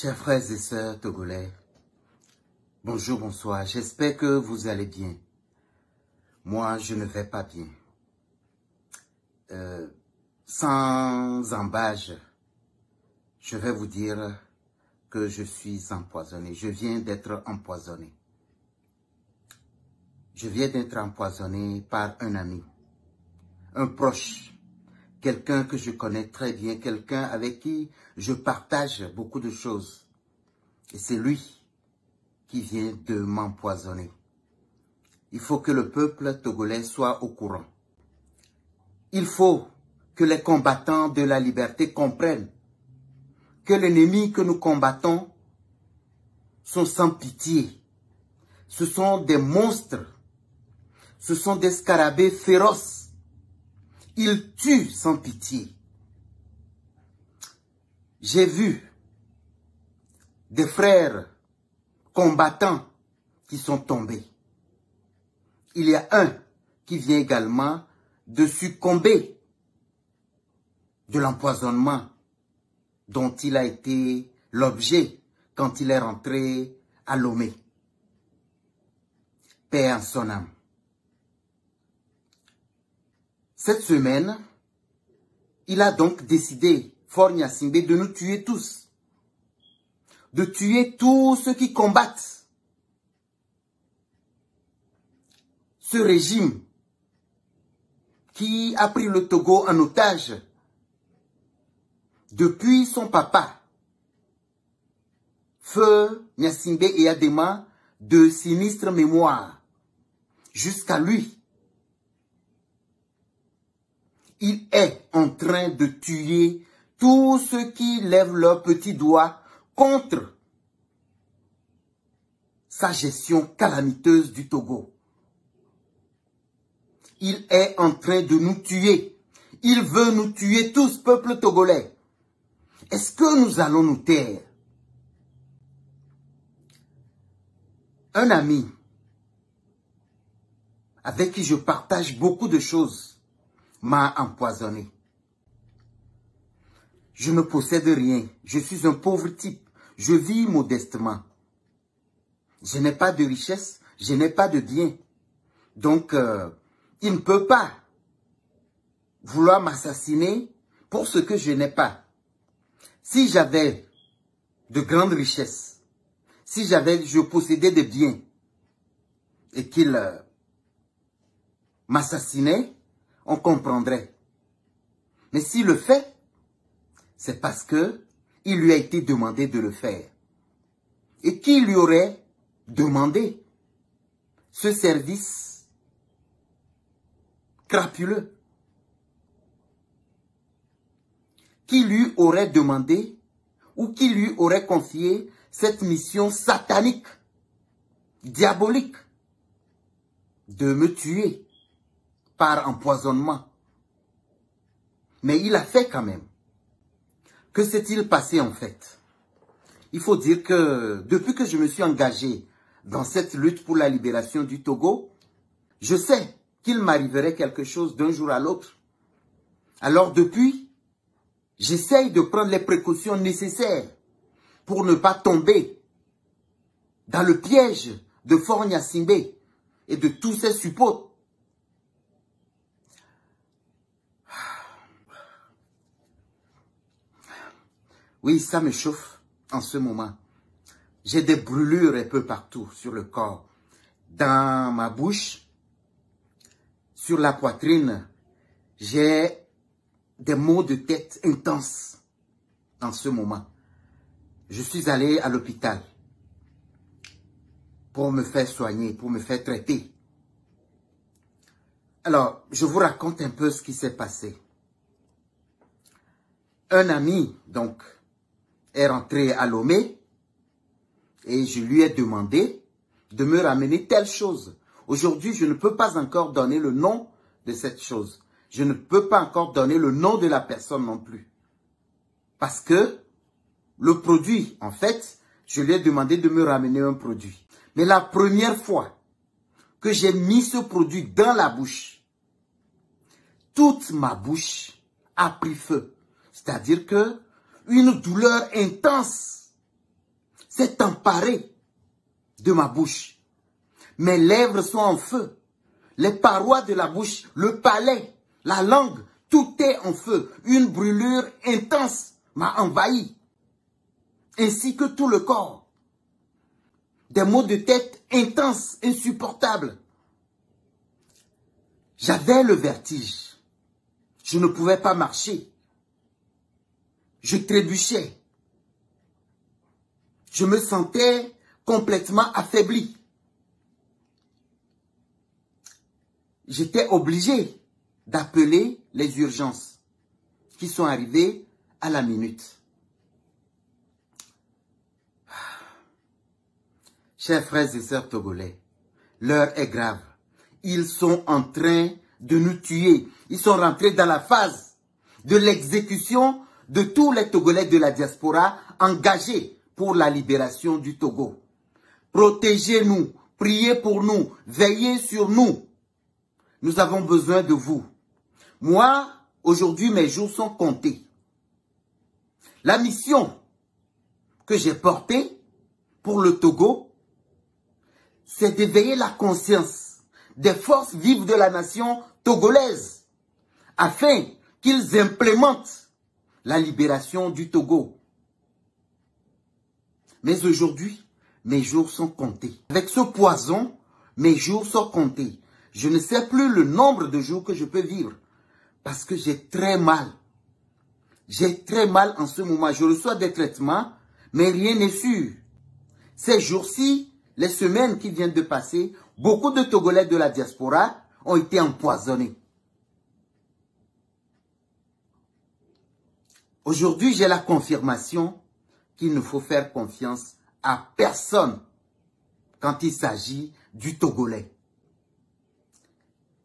Chers frères et sœurs togolais, bonjour, bonsoir, j'espère que vous allez bien. Moi, je ne vais pas bien. Sans embâche, je vais vous dire que je suis empoisonné. Je viens d'être empoisonné. Je viens d'être empoisonné par un ami, un proche, quelqu'un que je connais très bien, quelqu'un avec qui je partage beaucoup de choses. Et c'est lui qui vient de m'empoisonner. Il faut que le peuple togolais soit au courant. Il faut que les combattants de la liberté comprennent que l'ennemi que nous combattons sont sans pitié. Ce sont des monstres. Ce sont des scarabées féroces. Ils tuent sans pitié. J'ai vu des frères combattants qui sont tombés. Il y a un qui vient également de succomber de l'empoisonnement dont il a été l'objet quand il est rentré à Lomé. Paix en son âme. Cette semaine, il a donc décidé, Faure Gnassingbé, de nous tuer tous. De tuer tous ceux qui combattent ce régime qui a pris le Togo en otage depuis son papa, Feu Gnassingbé Eyadema, de sinistre mémoire, jusqu'à lui. Il est en train de tuer tous ceux qui lèvent leurs petits doigts contre sa gestion calamiteuse du Togo. Il est en train de nous tuer. Il veut nous tuer tous, peuple togolais. Est-ce que nous allons nous taire? Un ami avec qui je partage beaucoup de choses m'a empoisonné. Je ne possède rien. Je suis un pauvre type. Je vis modestement. Je n'ai pas de richesse. Je n'ai pas de bien. Donc, il ne peut pas vouloir m'assassiner pour ce que je n'ai pas. Si j'avais de grandes richesses, si je possédais des biens et qu'il m'assassinait, on comprendrait. Mais s'il le fait, c'est parce que il lui a été demandé de le faire. Et qui lui aurait demandé ce service crapuleux? Qui lui aurait demandé ou qui lui aurait confié cette mission satanique, diabolique, de me tuer par empoisonnement? Mais il a fait quand même. Que s'est-il passé en fait? Il faut dire que depuis que je me suis engagé dans cette lutte pour la libération du Togo, je sais qu'il m'arriverait quelque chose d'un jour à l'autre. Alors depuis, j'essaye de prendre les précautions nécessaires pour ne pas tomber dans le piège de Faure Gnassingbé et de tous ses suppôts. Oui, ça me chauffe en ce moment. J'ai des brûlures un peu partout sur le corps. Dans ma bouche, sur la poitrine, j'ai des maux de tête intenses en ce moment. Je suis allé à l'hôpital pour me faire soigner, pour me faire traiter. Alors, je vous raconte un peu ce qui s'est passé. Un ami, donc, est rentré à Lomé et je lui ai demandé de me ramener telle chose. Aujourd'hui, je ne peux pas encore donner le nom de cette chose. Je ne peux pas encore donner le nom de la personne non plus. Parce que le produit, en fait, je lui ai demandé de me ramener un produit. Mais la première fois que j'ai mis ce produit dans la bouche, toute ma bouche a pris feu. C'est-à-dire que une douleur intense s'est emparé de ma bouche. Mes lèvres sont en feu. Les parois de la bouche, le palais, la langue, tout est en feu. Une brûlure intense m'a envahi, ainsi que tout le corps. Des maux de tête intenses, insupportables. J'avais le vertige. Je ne pouvais pas marcher. Je trébuchais. Je me sentais complètement affaibli. J'étais obligé d'appeler les urgences qui sont arrivées à la minute. Chers frères et sœurs togolais, l'heure est grave. Ils sont en train de nous tuer. Ils sont rentrés dans la phase de l'exécution de tous les Togolais de la diaspora engagés pour la libération du Togo. Protégez-nous, priez pour nous, veillez sur nous. Nous avons besoin de vous. Moi, aujourd'hui, mes jours sont comptés. La mission que j'ai portée pour le Togo, c'est d'éveiller la conscience des forces vives de la nation togolaise afin qu'ils implémentent la libération du Togo. Mais aujourd'hui, mes jours sont comptés. Avec ce poison, mes jours sont comptés. Je ne sais plus le nombre de jours que je peux vivre parce que j'ai très mal. J'ai très mal en ce moment. Je reçois des traitements, mais rien n'est sûr. Ces jours-ci, les semaines qui viennent de passer, beaucoup de Togolais de la diaspora ont été empoisonnés. Aujourd'hui, j'ai la confirmation qu'il ne faut faire confiance à personne quand il s'agit du Togolais.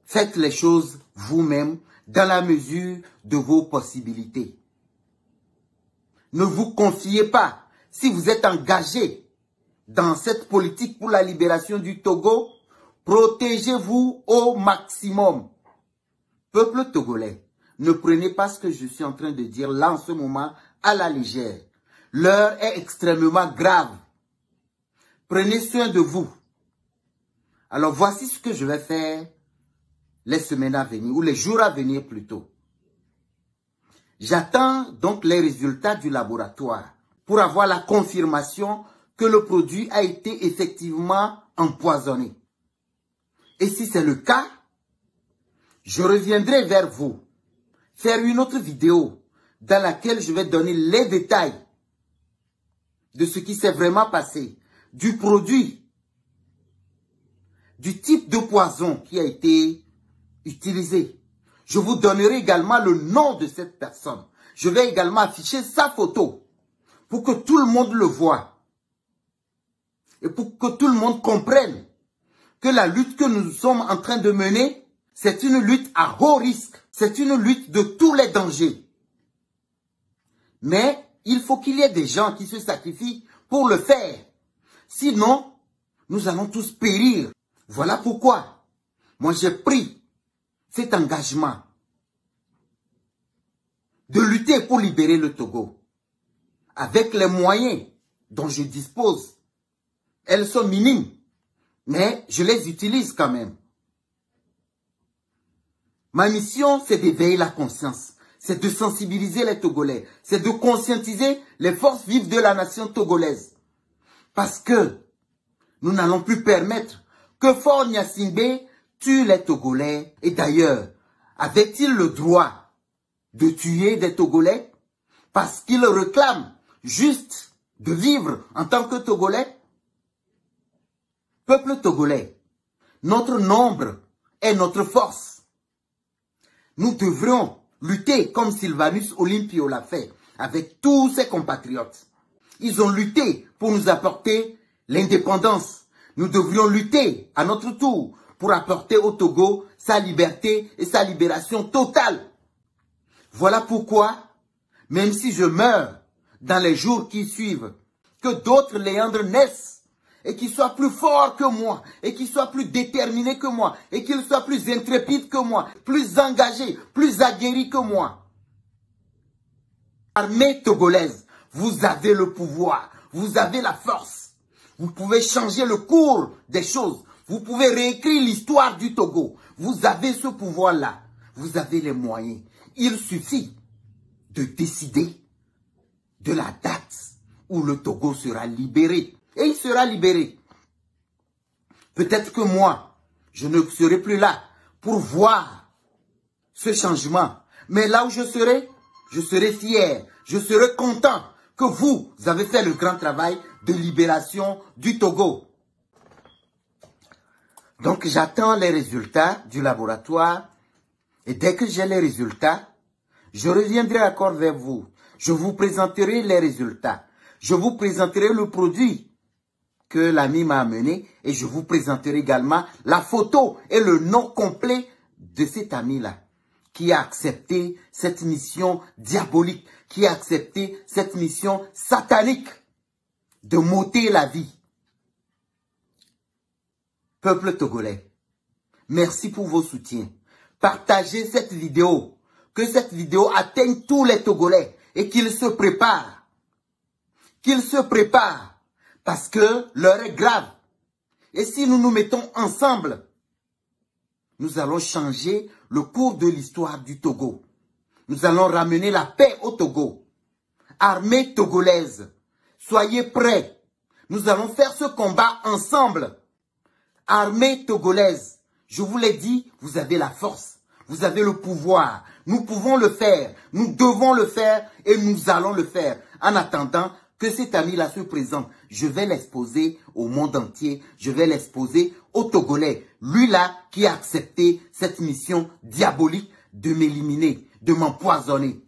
Faites les choses vous-même dans la mesure de vos possibilités. Ne vous confiez pas. Si vous êtes engagé dans cette politique pour la libération du Togo, protégez-vous au maximum. Peuple togolais, ne prenez pas ce que je suis en train de dire là en ce moment à la légère. L'heure est extrêmement grave. Prenez soin de vous. Alors voici ce que je vais faire les semaines à venir, ou les jours à venir plutôt. J'attends donc les résultats du laboratoire pour avoir la confirmation que le produit a été effectivement empoisonné. Et si c'est le cas, je reviendrai vers vous, faire une autre vidéo dans laquelle je vais donner les détails de ce qui s'est vraiment passé, du produit, du type de poison qui a été utilisé. Je vous donnerai également le nom de cette personne. Je vais également afficher sa photo pour que tout le monde le voie. Et pour que tout le monde comprenne que la lutte que nous sommes en train de mener, c'est une lutte à haut risque. C'est une lutte de tous les dangers. Mais il faut qu'il y ait des gens qui se sacrifient pour le faire. Sinon, nous allons tous périr. Voilà pourquoi moi j'ai pris cet engagement de lutter pour libérer le Togo avec les moyens dont je dispose. Elles sont minimes, mais je les utilise quand même. Ma mission, c'est d'éveiller la conscience, c'est de sensibiliser les Togolais, c'est de conscientiser les forces vives de la nation togolaise. Parce que nous n'allons plus permettre que Faure Gnassingbé tue les Togolais. Et d'ailleurs, avait-il le droit de tuer des Togolais parce qu'il réclame juste de vivre en tant que Togolais? Peuple togolais, notre nombre est notre force. Nous devrions lutter comme Sylvanus Olympio l'a fait avec tous ses compatriotes. Ils ont lutté pour nous apporter l'indépendance. Nous devrions lutter à notre tour pour apporter au Togo sa liberté et sa libération totale. Voilà pourquoi, même si je meurs dans les jours qui suivent, que d'autres Léandres naissent et qu'ils soient plus forts que moi, et qu'ils soient plus déterminés que moi, et qu'ils soient plus intrépides que moi, plus engagés, plus aguerris que moi. Armée togolaise, vous avez le pouvoir, vous avez la force. Vous pouvez changer le cours des choses. Vous pouvez réécrire l'histoire du Togo. Vous avez ce pouvoir-là. Vous avez les moyens. Il suffit de décider de la date où le Togo sera libéré. Et il sera libéré. Peut-être que moi, je ne serai plus là pour voir ce changement. Mais là où je serai fier, je serai content que vous avez fait le grand travail de libération du Togo. Donc j'attends les résultats du laboratoire et dès que j'ai les résultats, je reviendrai encore vers vous. Je vous présenterai les résultats. Je vous présenterai le produit que l'ami m'a amené et je vous présenterai également la photo et le nom complet de cet ami-là qui a accepté cette mission diabolique, qui a accepté cette mission satanique de m'ôter la vie. Peuple togolais, merci pour vos soutiens. Partagez cette vidéo, que cette vidéo atteigne tous les Togolais et qu'ils se préparent. Qu'ils se préparent parce que l'heure est grave. Et si nous nous mettons ensemble, nous allons changer le cours de l'histoire du Togo. Nous allons ramener la paix au Togo. Armée togolaise, soyez prêts. Nous allons faire ce combat ensemble. Armée togolaise, je vous l'ai dit, vous avez la force, vous avez le pouvoir. Nous pouvons le faire, nous devons le faire et nous allons le faire. En attendant que cet ami-là se présente, je vais l'exposer au monde entier, je vais l'exposer aux Togolais. Lui-là qui a accepté cette mission diabolique de m'éliminer, de m'empoisonner.